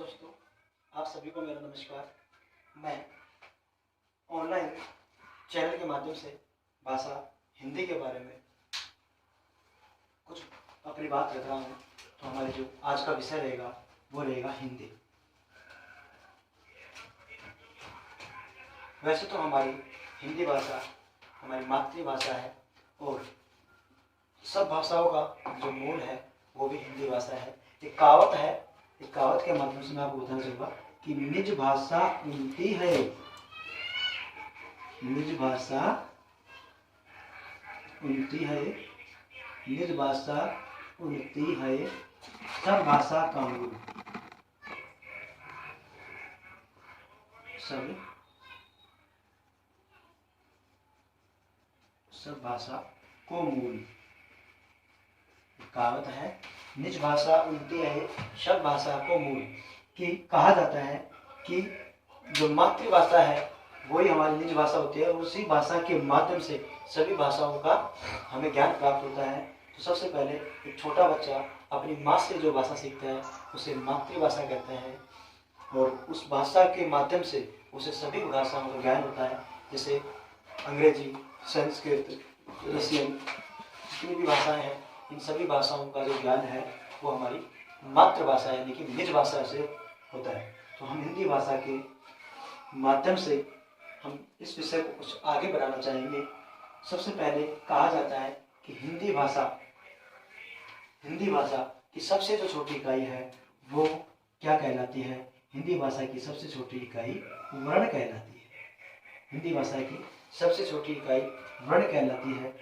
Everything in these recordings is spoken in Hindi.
दोस्तों, आप सभी को मेरा नमस्कार। मैं ऑनलाइन चैनल के माध्यम से भाषा हिंदी के बारे में कुछ अपनी बात रख रहा हूँ। तो हमारे जो आज का विषय रहेगा वो रहेगा हिंदी। वैसे तो हमारी हिंदी भाषा हमारी मातृभाषा है और सब भाषाओं का जो मूल है वो भी हिंदी भाषा है। एक कहावत है, एक कहावत के माध्यम से मैं आपको बताना चाहूँगा कि निज भाषा उनती है, निज भाषा उनती है, निज भाषा उनती है, सब भाषा का मूल, सब भाषा को मूल। कहावत है निज भाषा उनती है, सब भाषा को मूल। कि कहा जाता है कि जो मातृभाषा है वही हमारी निज भाषा होती है और उसी भाषा के माध्यम से सभी भाषाओं का हमें ज्ञान प्राप्त होता है। तो सबसे पहले एक छोटा बच्चा अपनी माँ से जो भाषा सीखता है उसे मातृभाषा कहते हैं और उस भाषा के माध्यम से उसे सभी भाषाओं का ज्ञान होता है, जैसे अंग्रेजी, संस्कृत, रशियन, जितनी भी भाषाएं हैं इन सभी भाषाओं का जो ज्ञान है वो हमारी मातृभाषा यानी कि निज भाषा से होता है। तो हम हिंदी भाषा के माध्यम से हम इस विषय को कुछ आगे बढ़ाना चाहेंगे। सबसे पहले कहा जाता है कि हिंदी भाषा की सबसे जो छोटी इकाई है वो क्या कहलाती है? हिंदी भाषा की सबसे छोटी इकाई वर्ण कहलाती है। हिंदी भाषा की सबसे छोटी इकाई वर्ण कहलाती है।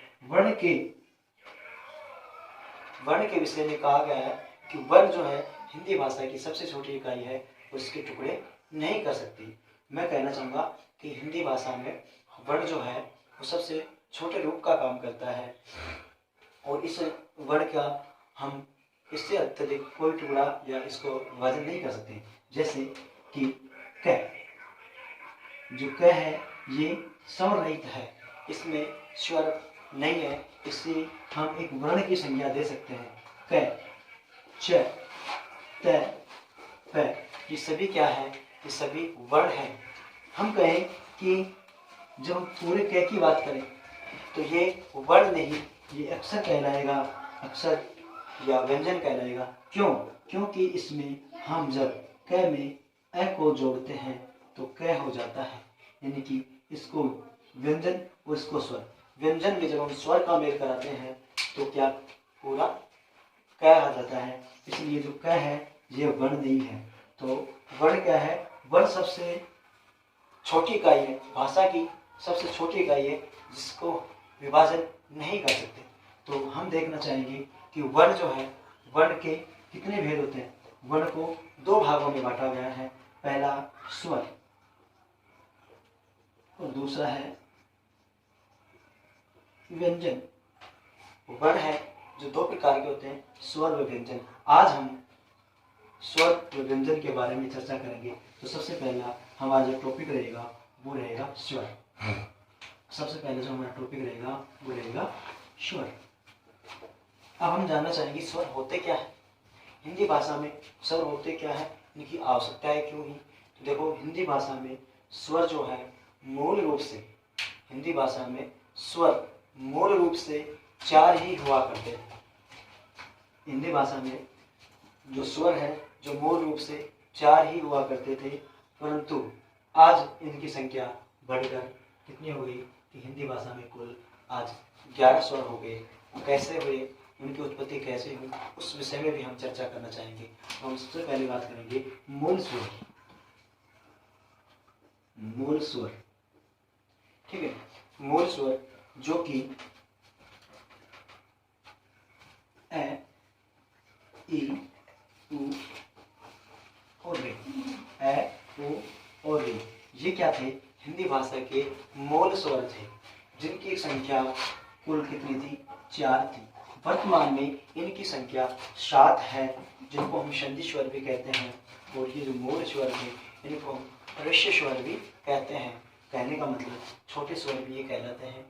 वर्ण के विषय में कहा गया है कि वर्ण जो है हिंदी भाषा की सबसे छोटी इकाई है, उसके टुकड़े नहीं कर सकती। मैं कहना चाहूँगा कि हिंदी भाषा में वर्ण जो है वो सबसे छोटे रूप का काम करता है और इस वर्ण का हम इससे अत्यधिक कोई टुकड़ा या इसको विभाजन नहीं कर सकते। जैसे कि क, जो क है ये स्वर रहित है, इसमें स्वर नहीं है, इससे हम एक वर्ण की संज्ञा दे सकते हैं। क, च, त, प, ये सभी क्या है? ये सभी वर्ण हैं। हम कहें कि जब हम पूरे क की बात करें तो ये वर्ण नहीं, ये अक्षर कहलाएगा, अक्षर या व्यंजन कहलाएगा। क्यों? क्योंकि इसमें हम जब क में अ को जोड़ते हैं तो क हो जाता है, यानी कि इसको व्यंजन और इसको स्वर। व्यंजन में जब हम स्वर का मेल कराते हैं तो क्या पूरा क आ जाता है, इसलिए जो क है ये वर्ण नहीं है। तो वर्ण क्या है? वर्ण सबसे छोटी इकाई है, भाषा की सबसे छोटी इकाई है जिसको विभाजन नहीं कर सकते। तो हम देखना चाहेंगे कि वर्ण जो है, वर्ण के कितने भेद होते हैं। वर्ण को दो भागों में बांटा गया है, पहला स्वर और दूसरा है व्यंजन। वर्ण है जो दो प्रकार के होते हैं, स्वर व व्यंजन। आज हम स्वर व व्यंजन के बारे में चर्चा करेंगे। तो सबसे पहला हमारा जो टॉपिक रहेगा वो रहेगा स्वर। सबसे पहले जो हमारा टॉपिक रहेगा वो रहेगा स्वर। अब हम जानना चाहेंगे स्वर होते क्या है, हिंदी भाषा में स्वर होते क्या है, इनकी आवश्यकताएं क्यों ही। तो देखो, हिंदी भाषा में स्वर जो है मूल रूप से, हिंदी भाषा में स्वर मूल रूप से चार ही हुआ करते हैं। हिंदी भाषा में जो स्वर है जो मूल रूप से चार ही हुआ करते थे, परंतु आज इनकी संख्या बढ़कर कितनी हो गई कि हिंदी भाषा में कुल आज 11 स्वर हो गए। कैसे हुए, उनकी उत्पत्ति कैसे हुई, उस विषय में भी हम चर्चा करना चाहेंगे। तो हम सबसे पहले बात करेंगे मूल स्वर। मूल स्वर, ठीक है। मूल स्वर जो कि ए, ई, उ और रे, ए, उ और रे, ये क्या थे? हिंदी भाषा के मूल स्वर थे, जिनकी संख्या कुल कितनी थी? 4 थी। वर्तमान में इनकी संख्या 7 है, जिनको हम संधि स्वर भी कहते हैं। और ये जो मूल स्वर थे इनको हम ऋष्य स्वर भी कहते हैं। कहने का मतलब छोटे स्वर भी ये कहलाते हैं।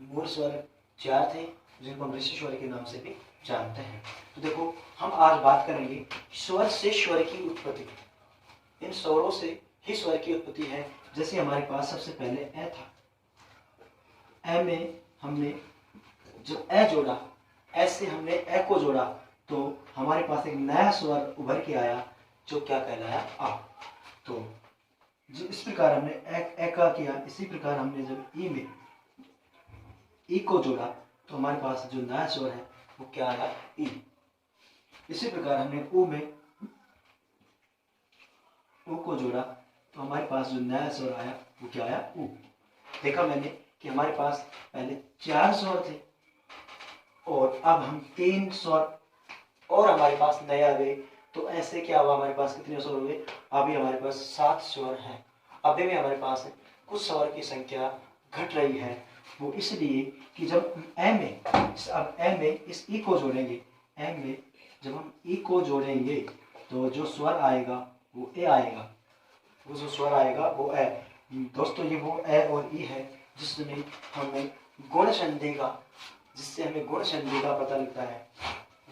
मूल स्वर 4 थे जिनको हम ऋष्य स्वर के नाम से भी जानते हैं। तो देखो हम आज बात करेंगे स्वर से स्वर की उत्पत्ति। इन स्वरों से ही स्वर की उत्पत्ति है। जैसे हमारे पास सबसे पहले ए था, ए में हमने जब ए जोड़ा, ए से हमने ए को जोड़ा, तो हमारे पास एक नया स्वर उभर के आया जो क्या कहलाया, आ। तो जो इस प्रकार हमने ए का किया, इसी प्रकार हमने जब ई में ई को जोड़ा तो हमारे पास जो नया स्वर है वो क्या आया, ई। इसी प्रकार हमने ऊ में ऊ को जोड़ा तो हमारे पास जो नया स्वर आया वो क्या आया, ऊ। देखा मैंने कि हमारे पास पहले 4 स्वर थे और अब हम 3 स्वर और हमारे पास नए आ गए। तो ऐसे क्या हुआ, हमारे पास कितने स्वर हो गए, अभी हमारे पास 7 स्वर हैं। अभी भी हमारे पास कुछ स्वर की संख्या घट रही है। वो इसलिए कि जब अब ए में इस ई को जोड़ेंगे, ए में जब हम ई को जोड़ेंगे तो जो स्वर आएगा वो ए आएगा, वो जो स्वर आएगा वो ए। दोस्तों ये वो ए और ई है जिसमें हमें गुण संधि का, जिससे हमें गुण संधि का पता लगता है।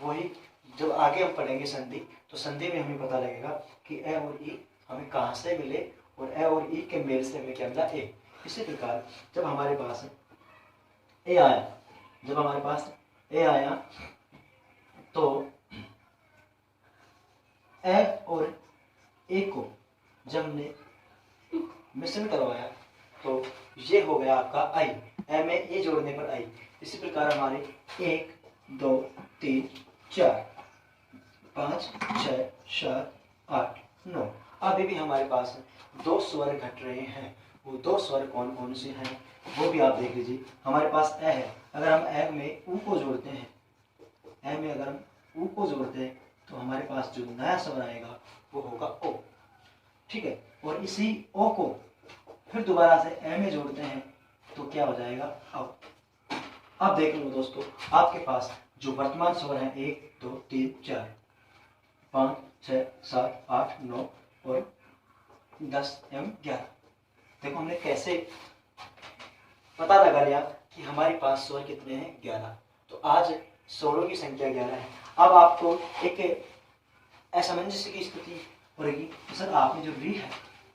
वही जब आगे हम पढ़ेंगे संधि, तो संधि में हमें पता लगेगा कि ए और ई हमें कहाँ से मिले और ए और ई के मेल से हमें क्या मिला, ए। इसी प्रकार जब हमारे पास ए आया, जब हमारे पास ए आया तो ए और ए को जब हमने मिश्रण करवाया तो ये हो गया आपका आई। ए में ए जोड़ने पर आई। इसी प्रकार हमारे 1 2 3 4 5 6 7 8 9 अभी भी हमारे पास 2 स्वर घट रहे हैं। वो 2 स्वर कौन कौन से हैं वो भी आप देख लीजिए। हमारे पास ए है, अगर हम ए में ऊ को जोड़ते हैं, ए में अगर हम ऊ को जोड़ते हैं तो हमारे पास जो नया स्वर आएगा वो होगा ओ। ठीक है, और इसी ओ को फिर दोबारा से ए में जोड़ते हैं तो क्या हो जाएगा, अब। अब देख लो दोस्तों, आपके पास जो वर्तमान स्वर है 1 2 3 4 5 6 7 8 9 और 10 एवं 11। देखो हमने कैसे पता लगा लिया कि हमारे पास स्वर कितने हैं, 11। तो आज स्वरों की संख्या 11 है। अब आपको एक असमंजस्य की स्थिति पड़ेगी कि सर आपने जो री है,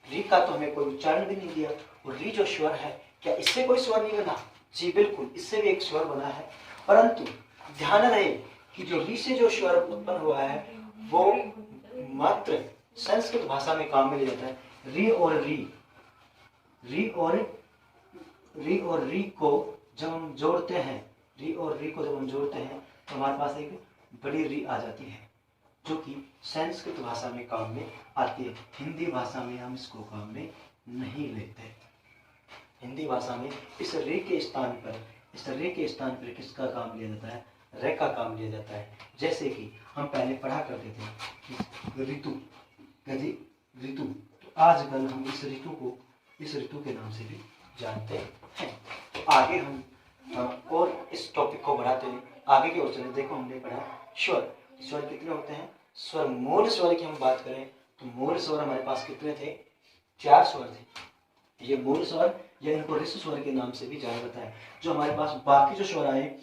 री का तो हमें कोई उच्चारण भी नहीं दिया, और री जो स्वर है क्या इससे कोई स्वर नहीं बना? जी बिल्कुल, इससे भी एक स्वर बना है, परंतु ध्यान रहे कि जो री से जो स्वर उत्पन्न हुआ है वो मात्र संस्कृत भाषा में काम में लिया जाता है। री और री को जब हम जोड़ते हैं, री और री को जब हम जोड़ते हैं तो हमारे पास एक बड़ी री आ जाती है जो कि संस्कृत भाषा में काम में आती है। हिंदी भाषा में हम इसको काम में नहीं लेते। हिंदी भाषा में इस रे के स्थान पर किसका काम लिया जाता है, रे का काम लिया जाता है। जैसे कि हम पहले पढ़ा करते थे कि ऋतु, ऋतु, तो आजकल हम इस ऋतु के नाम से भी जानते हैं। तो आगे हम और इस टॉपिक को बढ़ाते हुए आगे की ओर चले। देखो हमने पढ़ा स्वर कितने होते हैं। स्वर, मूल स्वर की हम बात करें तो मूल स्वर हमारे पास कितने थे, 4 स्वर थे। ये मूल स्वर या इनको ऋषि स्वर के नाम से भी जाना जाता है। जो हमारे पास बाकी जो स्वर आए,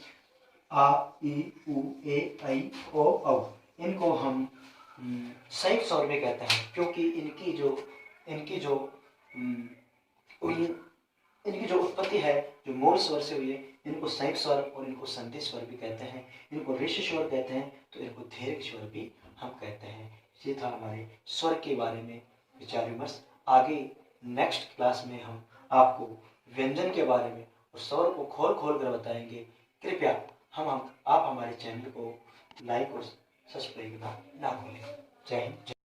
आ ई उ ए ऐ ओ औ, इनको हम संयुक्त स्वर में कहते हैं, क्योंकि इनकी जो उत्पत्ति है जो मूल स्वर से हुई है, इनको संयुक्त स्वर और इनको संधि स्वर भी कहते हैं। इनको ऋषि स्वर कहते हैं तो इनको दीर्घ स्वर भी हम कहते हैं। ये था हमारे स्वर के बारे में विचार विमर्श। आगे नेक्स्ट क्लास में हम आपको व्यंजन के बारे में और स्वर को खोल कर बताएंगे। कृपया आप हमारे चैनल को लाइक और सब्सक्राइब ना भूलें। जय हिंद।